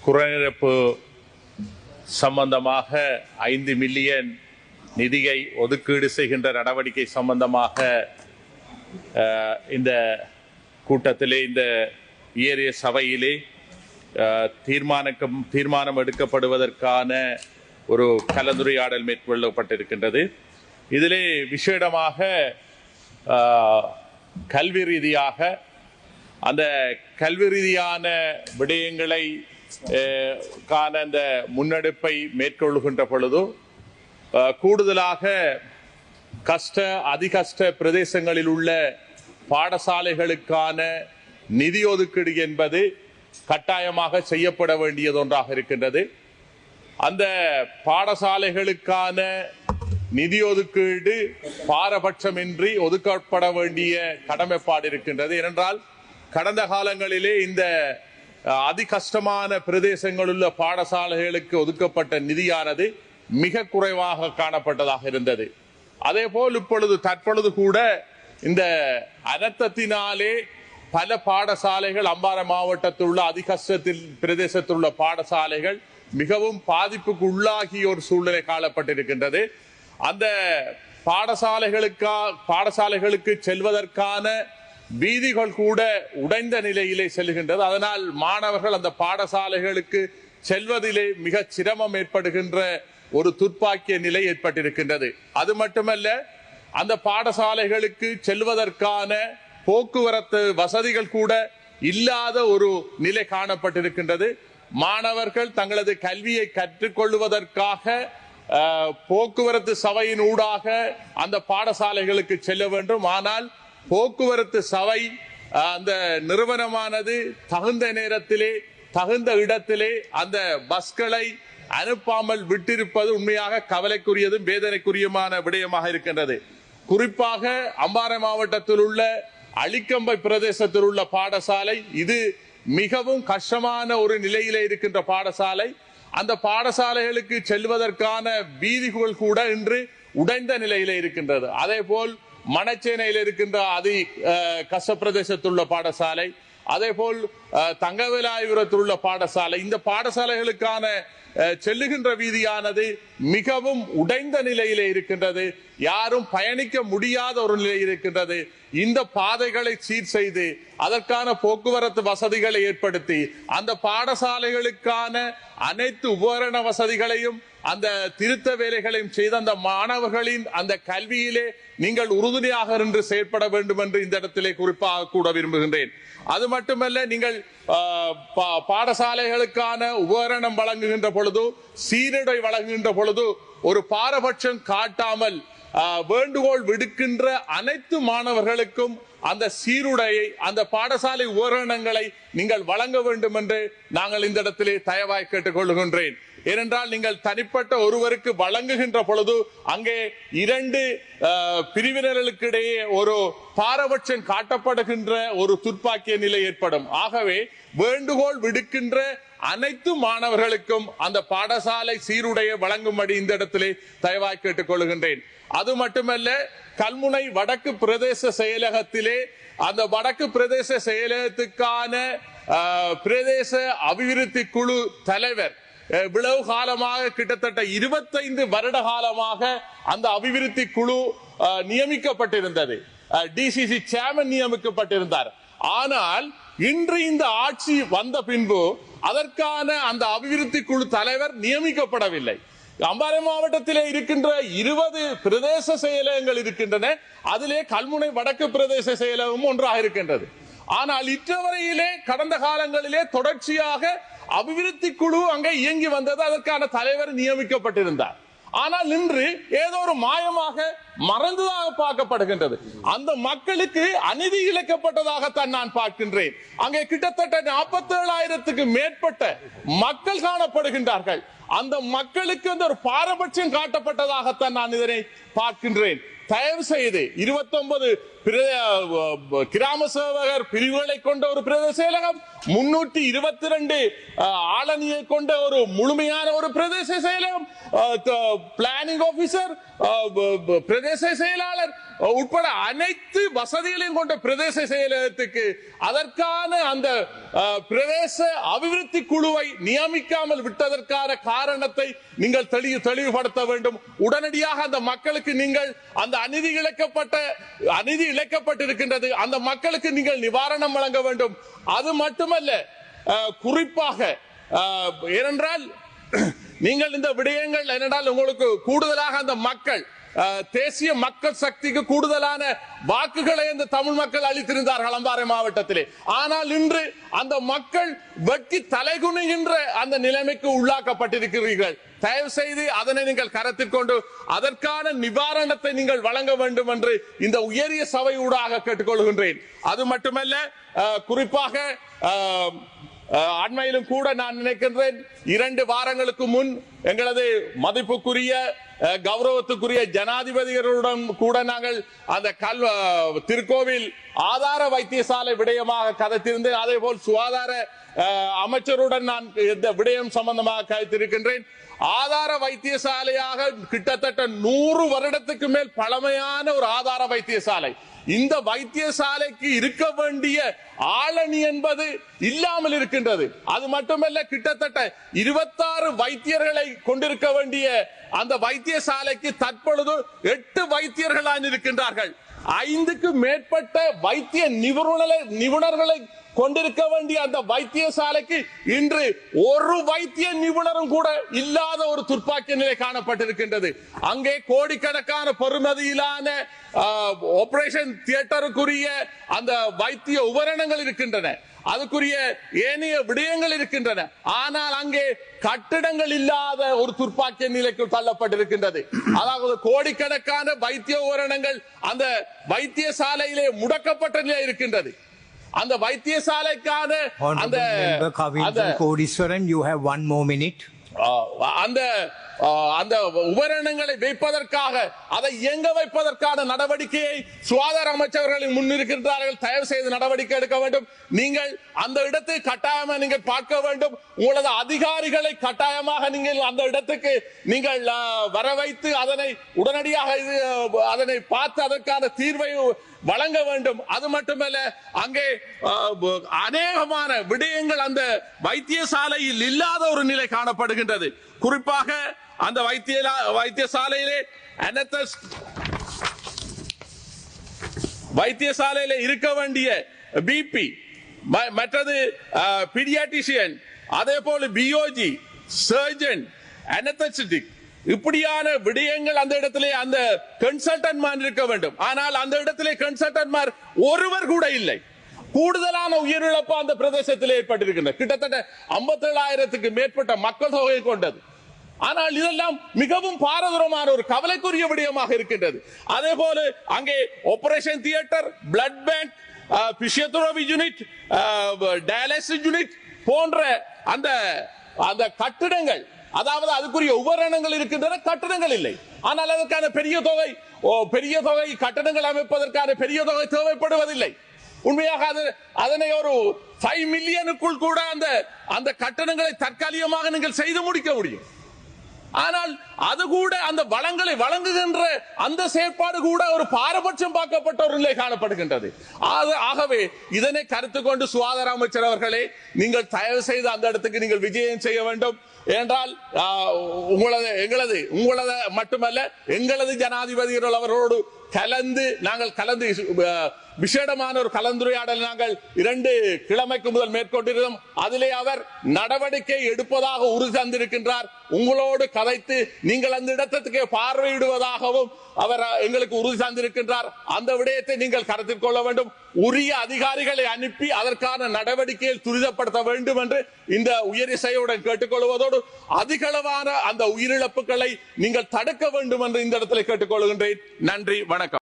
குறைநிரப்பு சம்பந்தமாக 5 மில்லியன் நிதியை ஒதுக்கீடு செய்கின்ற நடவடிக்கை சம்பந்தமாக இந்த கூட்டத்திலே, இந்த ஏரிய சபையிலே தீர்மானம் எடுக்கப்படுவதற்கான ஒரு கலந்துரையாடல் மேற்கொள்ளப்பட்டிருக்கின்றது. இதிலே விசேடமாக கல்வி ரீதியாக அந்த கல்வி ரீதியான விடயங்களை காண அந்த முன்னெடுப்பை மேற்கொள்ளுகின்ற பொழுது கூடுதலாக அதிகஷ்ட பிரதேசங்களில் உள்ள பாடசாலைகளுக்கான நிதி ஒதுக்கீடு என்பது கட்டாயமாக செய்யப்பட வேண்டியது ஒன்றாக இருக்கின்றது. அந்த பாடசாலைகளுக்கான நிதி ஒதுக்கீடு பாரபட்சமின்றி ஒதுக்கப்பட வேண்டிய கடமைப்பாடு இருக்கின்றது. ஏனென்றால் கடந்த காலங்களிலே இந்த அதிகஷ்டமான பிரதேசங்களில் உள்ள பாடசாலைகளுக்கு ஒதுக்கப்பட்ட நிதியானது மிக குறைவாக காணப்பட்டதாக இருந்தது. அதே போல் தற்பொழுது கூட இந்த அனர்த்தத்தினாலே பல பாடசாலைகள் அம்பாறை மாவட்டத்தில் உள்ள அதிகஷ்டத்தில் பிரதேசத்தில் உள்ள பாடசாலைகள் மிகவும் பாதிப்புக்கு உள்ளாகிய ஒரு சூழ்நிலை காணப்பட்டிருக்கின்றது. அந்த பாடசாலைகளுக்கு செல்வதற்கான வீதிகள் கூட உடைந்த நிலையிலே செல்கின்றது. அதனால் மாணவர்கள் அந்த பாடசாலைகளுக்கு செல்வதிலே மிக சிரமம் ஏற்படுகின்ற ஒரு துர்ப்பாக்கிய நிலை ஏற்பட்டிருக்கின்றது. அது மட்டுமல்ல, அந்த பாடசாலைகளுக்கு செல்வதற்கான போக்குவரத்து வசதிகள் கூட இல்லாத ஒரு நிலை காணப்பட்டிருக்கின்றது. மாணவர்கள் தங்களது கல்வியை கற்றுக்கொள்வதற்காக போக்குவரத்து சபையின் ஊடாக அந்த பாடசாலைகளுக்கு செல்ல வேண்டும். ஆனால் போக்குவரத்து சபை அந்த நிறுவனமானது தகுந்த நேரத்திலே தகுந்த இடத்திலே அந்த பஸ்களை அனுப்பாமல் விட்டிருப்பது உண்மையாக கவலைக்குரியதும் வேதனைக்குரியமான விடயமாக இருக்கின்றது. குறிப்பாக அம்பாறை மாவட்டத்தில் உள்ள அளிக்கம்பை பிரதேசத்தில் உள்ள பாடசாலை இது மிகவும் கஷ்டமான ஒரு நிலையிலே இருக்கின்ற பாடசாலை. அந்த பாடசாலைகளுக்கு செல்வதற்கான வீதிகள் கூட இன்று உடைந்த நிலையிலே இருக்கின்றது. அதே போல் மணச்சேனையில் இருக்கின்ற கஷ்ட பிரதேசத்தில் உள்ள பாடசாலை, அதே போல் தங்கவேலாயுரத்தில் உள்ள பாடசாலை, இந்த பாடசாலைகளுக்கான செல்லுகின்ற வீதியானது மிகவும் உடைந்த நிலையிலே இருக்கின்றது. யாரும் பயணிக்க முடியாத ஒரு நிலை இருக்கின்றது. இந்த பாதைகளை சீர் செய்து அதற்கான போக்குவரத்து வசதிகளை ஏற்படுத்தி அந்த பாடசாலைகளுக்கான அனைத்து உபகரண வசதிகளையும் அந்த திருத்த வேலைகளையும் செய்து அந்த மாணவர்களின் அந்த கல்வியிலே நீங்கள் உறுதுணையாக நின்று செயற்பட வேண்டும் என்று இந்த இடத்திலே குறிப்பாக கூட விரும்புகின்றேன். அது மட்டுமல்ல, நீங்கள் பாடசாலைகளுக்கான உபகரணம் வழங்குகின்ற பொழுது, சீருடை வழங்குகின்ற பொழுது ஒரு பாரபட்சம் காட்டாமல் வேண்டுகோள் விடுக்கின்ற அனைத்து மாணவர்களுக்கும் அந்த சீருடையை, அந்த பாடசாலை உபகரணங்களை நீங்கள் வழங்க வேண்டும் என்று நாங்கள் இந்த இடத்திலே தயவாய் கேட்டுக் கொள்கின்றேன். ஏனென்றால் நீங்கள் தனிப்பட்ட ஒருவருக்கு வழங்குகின்ற பொழுது அங்கே 2 பிரிவினர்களுக்கு இடையே ஒரு பாரபட்சம் காட்டப்படுகின்ற ஒரு துர்ப்பாக்கிய நிலை ஏற்படும். ஆகவே வேண்டுகோள் விடுக்கின்ற அனைத்து மாணவர்களுக்கும் அந்த பாடசாலை சீருடையை வழங்கும்படி இந்த இடத்திலே தயவாய் கேட்டுக் கொள்கின்றேன். அது மட்டுமல்ல, கல்முனை வடக்கு பிரதேச செயலகத்திலே அந்த வடக்கு பிரதேச செயலகத்துக்கான பிரதேச அபிவிருத்தி குழு தலைவர் இவ்வளவு காலமாக கிட்டத்தட்ட 25 வருட காலமாக அந்த அபிவிருத்தி குழு நியமிக்கப்பட்டிருந்தது. டிசிசி சேர்மன் நியமிக்கப்பட்டிருந்தார். ஆனால் இன்று இந்த ஆட்சி வந்த பின்பு அதற்கான அந்த அபிவிருத்தி குழு தலைவர் நியமிக்கப்படவில்லை. அம்பாறை மாவட்டத்திலே இருக்கின்ற 20 பிரதேச செயலகங்கள் இருக்கின்றன. அதிலே கல்முனை வடக்கு பிரதேச செயலகம் ஒன்றாக இருக்கின்றது. ஆனால் இற்றவரையிலே கடந்த காலங்களிலே தொடர்ச்சியாக அபிவிருத்தி குழு அங்கே இயங்கி வந்தது. அதற்கான தலைவர் நியமிக்கப்பட்டிருந்தார். ஆனால் இன்று ஏதோ ஒரு மாயமாக மறந்ததாக பார்க்கப்படுகின்றது. அந்த மக்களுக்கு அநீதி இழைக்கப்பட்டதாகத்தான் நான் பார்க்கின்றேன். அங்கே கிட்டத்தட்ட 47,000க்கு மேற்பட்ட மக்கள் காணப்படுகின்றார்கள். அந்த மக்களுக்கு அந்த ஒரு பாரபட்சம் காட்டப்பட்டதாகத்தான் நான் இதனை பார்க்கின்றேன். தயவு செய்து 29 கிராம சேவகர் பிரிவுகளை கொண்ட ஒரு பிரதேச செயலகம், 322 ஆளணியை கொண்ட ஒரு முழுமையான ஒரு பிரதேச செயலகம், பிளானிங் ஆபீசர், பிரதேச செயலாளர் உட்பட அனைத்து வசதிகளையும் கொண்ட பிரதேச செயலகத்துக்கு அதற்கான அந்த பிரதேச அபிவிருத்தி குழுவை நியமிக்காமல் விட்டதற்கான காரணத்தை நீங்கள் தெளிவுபடுத்த வேண்டும். உடனடியாக அந்த மக்களுக்கு நீங்கள் அந்த அநீதி இழைக்கப்பட்டிருக்கின்றது, அந்த மக்களுக்கு நீங்கள் நிவாரணம் வழங்க வேண்டும். அது மட்டுமல்ல, குறிப்பாக ஏனென்றால் நீங்கள் இந்த விடயங்கள் என்னென்றால் உங்களுக்கு கூடுதலாக அந்த மக்கள் தேசிய மக்கள் சக்திக்கு கூடுதலான வாக்குகளை இந்த தமிழ் மக்கள் அளித்திருந்தார்கள் அம்பாறை மாவட்டத்திலே. ஆனால் இன்று அந்த மக்கள் வெட்கி தலைகுனிகின்ற அந்த நிலைமைக்கு உள்ளாக்கப்பட்டிருக்கிறீர்கள். தயவு செய்து அதனை நீங்கள் கருத்தில் கொண்டு அதற்கான நிவாரணத்தை நீங்கள் வழங்க வேண்டும் என்று இந்த உயரிய சபை ஊடாக கேட்டுக்கொள்கின்றேன். அது மட்டுமல்ல, குறிப்பாக அண்மையிலும் கூட நான் நினைக்கின்றேன் 2 வாரங்களுக்கு முன் எங்களது மதிப்புக்குரிய கௌரவத்துக்குரிய ஜனாதிபதிகளுடன் கூட நாங்கள் அந்த திருக்கோவில் ஆதார வைத்தியசாலை விடயமாக கதைத்திருந்தேன். அதே போல் சுகாதார அமைச்சருடன் நான் இந்த விடயம் சம்பந்தமாக கதைத்திருக்கின்றேன். ஆதார வைத்தியசாலையாக கிட்டத்தட்ட 100 வருடத்துக்கு மேல் பழமையான ஒரு ஆதார வைத்தியசாலை. இந்த வைத்தியசாலைக்கு இருக்க வேண்டிய ஆளணி என்பது இல்லாமல் இருக்கின்றது. அது மட்டுமல்ல, கிட்டத்தட்ட 26 வைத்தியர்களை கொண்டிருக்க வேண்டிய அந்த வைத்தியசாலைக்கு தற்பொழுது 8 வைத்தியர்கள் இருக்கின்றார்கள். 5க்கு மேற்பட்ட வைத்திய நிபுணர்களை கொண்டிருக்க வேண்டிய அந்த வைத்தியசாலைக்கு இன்று ஒரு வைத்திய நிபுணரும் கூட இல்லாத ஒரு துர்ப்பாக்கிய நிலை காணப்பட்டிருக்கின்றது. அங்கே கோடிக்கணக்கான பெறுமதியிலான ஆபரேஷன் தியேட்டருக்குரிய அந்த வைத்திய உபகரணங்கள் இருக்கின்றன, அதுக்குரிய ஏனைய விடயங்கள் இருக்கின்றன. ஆனால் அங்கே கட்டிடங்கள் இல்லாத ஒரு துர்ப்பாக்கிய நிலைக்கு தள்ளப்பட்டிருக்கின்றது. அதாவது கோடிக்கணக்கான வைத்திய உபகரணங்கள் அந்த வைத்தியசாலையிலே முடக்கப்பட்ட நிலை இருக்கின்றது. அந்த வைத்தியசாலைக்கான அந்த கோடீஸ்வரன், you have 1 more minute. அந்த உபகரணங்களை வைப்பதற்காக அதை இயங்க வைப்பதற்கான நடவடிக்கையை சுகாதார அமைச்சர்களின் முன்னிருக்கின்றார்கள். தயவு செய்து நடவடிக்கை எடுக்க வேண்டும். நீங்கள் அந்த இடத்தை கட்டாயமாக நீங்கள் பார்க்க வேண்டும். உங்களது அதிகாரிகளை கட்டாயமாக நீங்கள் அந்த இடத்துக்கு நீங்கள் வர வைத்து அதனை உடனடியாக அதனை பார்த்து அதற்கான தீர்வை வழங்க வேண்டும். அது மட்டுமல்ல, அங்கே அநேகமான விடயங்கள் அந்த வைத்தியசாலையில் இல்லாத ஒரு நிலை காணப்படுகின்றது. குறிப்பாக அந்த வைத்தியசாலையிலே வைத்தியசாலையில இருக்க வேண்டிய பிபி, மற்றது பீடியாட்ரிஷியன், அதே போல பிஓஜி, சர்ஜன், அனஸ்தெசிஸ்டிக், இப்படியான விடயங்கள் அந்த இடத்திலே அந்த கன்சல்டன்ட்மார் இருக்க வேண்டும். ஆனால் அந்த இடத்திலே கன்சல்டன்ட்மார் ஒருவர் கூட இல்லை. கூடுதலான உயிரிழப்பு அந்த பிரதேசத்தில் ஏற்பட்டிருக்கின்றன. கிட்டத்தட்ட 57,000க்கு மேற்பட்ட மக்கள் தொகையை கொண்டது. ஆனால் இதெல்லாம் மிகவும் பாரதூரமான ஒரு கவலைக்குரிய விடயமாக இருக்கின்றது. அதே போல அங்கே operation theatre, blood bank, physiotherapy unit, dialysis unit போன்ற அந்த கட்டிடங்கள், அதாவது அதுக்குரிய உபகரணங்கள் இருக்கின்றன, கட்டடங்கள் இல்லை. ஆனால் அதற்கான பெரிய தொகை கட்டடங்கள் அமைப்பதற்கான பெரிய தொகை தேவைப்படுவதில்லை. உண்மையாக அதனை ஒரு 5 மில்லியனுக்குள் கூட அந்த கட்டடங்களை தற்காலிகமாக நீங்கள் செய்து முடிக்க முடியும். ஆனால் அது கூட அந்த வளங்களை வழங்குகின்ற அந்த செயற்பாடு கூட ஒரு பாரபட்சம் பார்க்கப்பட்ட ஒரு நிலை காணப்படுகின்றது. ஆகவே இதனை கருத்து கொண்டு சுகாதார அமைச்சர் அவர்களே, நீங்கள் தயவு செய்து அந்த இடத்துக்கு நீங்கள் விஜயம் செய்ய வேண்டும். ஏனென்றால் உங்களது மட்டுமல்ல, எங்களது ஜனாதிபதிகள் அவர்களோடு நாங்கள் கலந்து விசேடமான ஒரு கலந்துரையாடல் நாங்கள் 2 கிழமைக்கு முதல் மேற்கொண்டிருந்தோம். அதிலே அவர் நடவடிக்கை எடுப்பதாக உறுதி தந்திருக்கின்றார். உங்களோடு கதைத்து நீங்கள் அந்த இடத்துக்கு பார்வையிடுவதாகவும் அவர் எங்களுக்கு உறுதி தந்திருக்கின்றார். அந்த விடயத்தை நீங்கள் கருத்தில் கொள்ள வேண்டும். உரிய அதிகாரிகளை அனுப்பி அதற்கான நடவடிக்கையை துரிதப்படுத்த வேண்டும் என்று இந்த உயரிய செயலுடன் கேட்டுக்கொள்வதோடு அதிகளவான அந்த உயிரிழப்புகளை நீங்கள் தடுக்க வேண்டும் என்று இந்த இடத்துல கேட்டுக்கொள்கின்றேன். நன்றி, வணக்கம்.